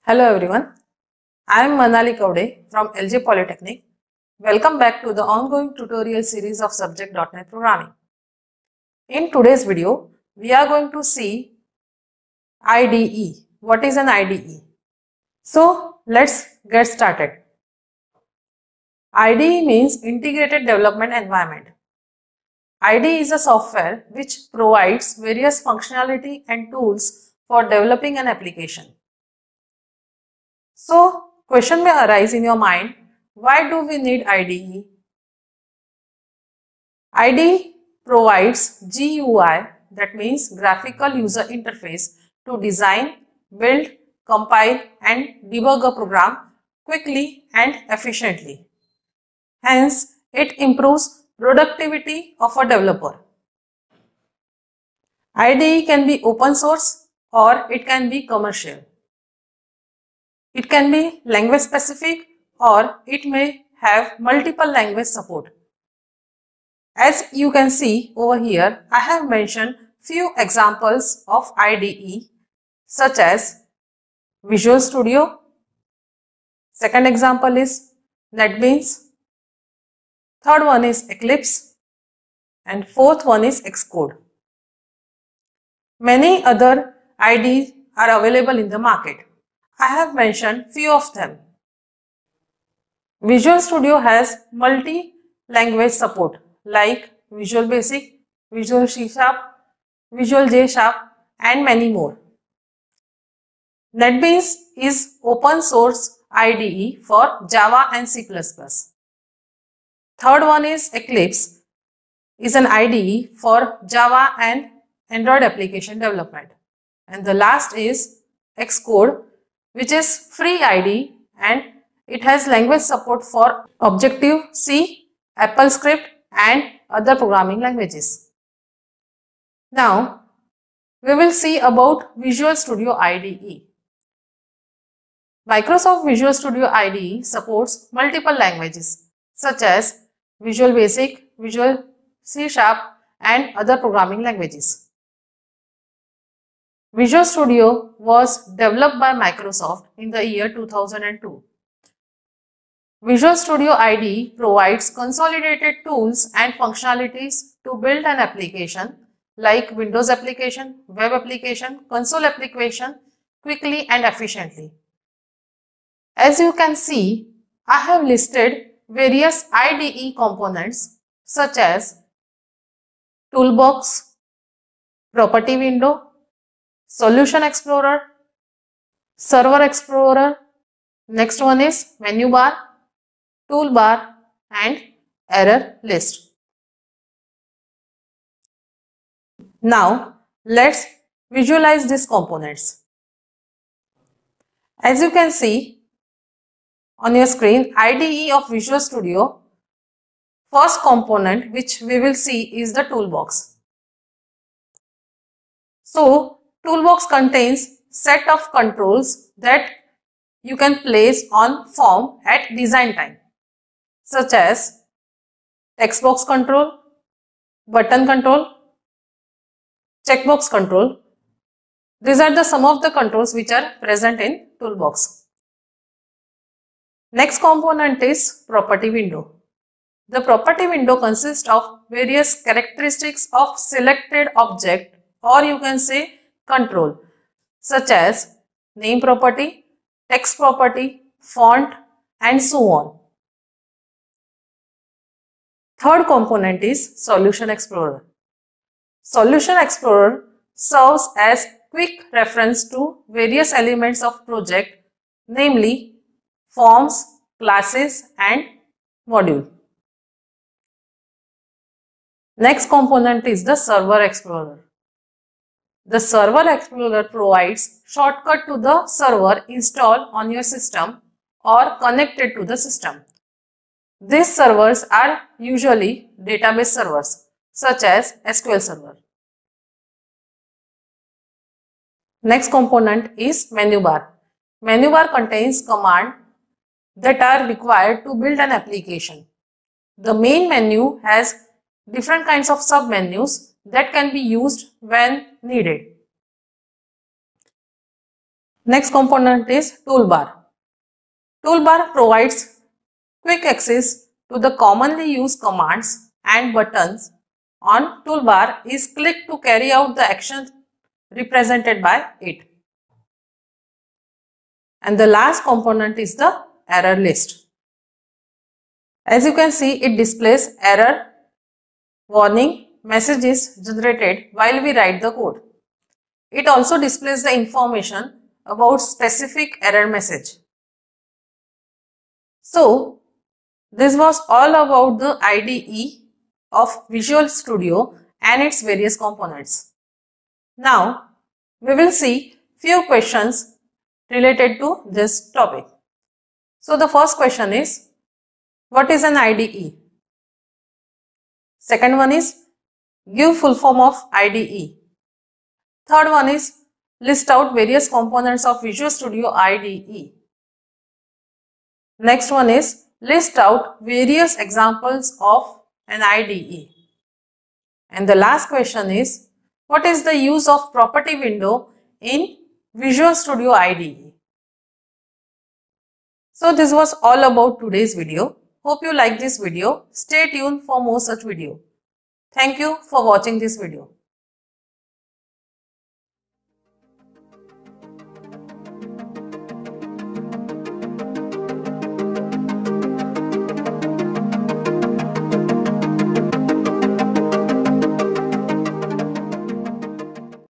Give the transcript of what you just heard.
Hello everyone, I am Manali Kaude from LJ Polytechnic. Welcome back to the ongoing tutorial series of Subject.NET Programming. In today's video, we are going to see IDE. What is an IDE? So let's get started. IDE means Integrated Development Environment. IDE is a software which provides various functionality and tools for developing an application. So, question may arise in your mind, why do we need IDE? IDE provides GUI, that means Graphical User Interface, to design, build, compile and debug a program quickly and efficiently. Hence, it improves productivity of a developer. IDE can be open source or it can be commercial. It can be language specific or it may have multiple language support. As you can see over here, I have mentioned few examples of IDE such as Visual Studio. Second example is NetBeans. Third one is Eclipse. And fourth one is Xcode. Many other IDEs are available in the market. I have mentioned few of them. Visual Studio has multi-language support like Visual Basic, Visual C#, Visual J#, and many more. NetBeans is open source IDE for Java and C++. Third one is Eclipse, is an IDE for Java and Android application development. And the last is Xcode, which is free IDE and it has language support for Objective-C, AppleScript and other programming languages. Now, we will see about Visual Studio IDE. Microsoft Visual Studio IDE supports multiple languages such as Visual Basic, Visual C# and other programming languages. Visual Studio was developed by Microsoft in the year 2002. Visual Studio IDE provides consolidated tools and functionalities to build an application like Windows application, web application, console application quickly and efficiently. As you can see, I have listed various IDE components such as Toolbox, Property Window, Solution Explorer, Server Explorer, next one is Menu Bar, Toolbar and Error List. Now, let's visualize these components. As you can see on your screen, IDE of Visual Studio, first component which we will see is the Toolbox. So, Toolbox contains set of controls that you can place on form at design time, such as text box control, button control, checkbox control. These are some of the controls which are present in Toolbox. Next component is Property Window. The Property Window consists of various characteristics of selected object, or you can say control, such as name property, text property, font and so on. Third component is Solution Explorer. Solution Explorer serves as quick reference to various elements of project, namely forms, classes and module. Next component is the Server Explorer. The Server Explorer provides shortcut to the server installed on your system or connected to the system. These servers are usually database servers such as SQL Server. Next component is Menu Bar. Menu Bar contains commands that are required to build an application. The main menu has different kinds of sub-menus that can be used when needed. Next component is toolbar. Toolbar provides quick access to the commonly used commands and buttons on toolbar is clicked to carry out the action represented by it. And the last component is the error list. As you can see, it displays error warning messages generated while we write the code. It also displays the information about specific error message. So, this was all about the IDE of Visual Studio and its various components. Now, we will see few questions related to this topic. So, the first question is, what is an IDE? Second one is, give full form of IDE. Third one is, list out various components of Visual Studio IDE. Next one is, list out various examples of an IDE. And the last question is, what is the use of property window in Visual Studio IDE? So this was all about today's video. Hope you like this video. Stay tuned for more such video. Thank you for watching this video.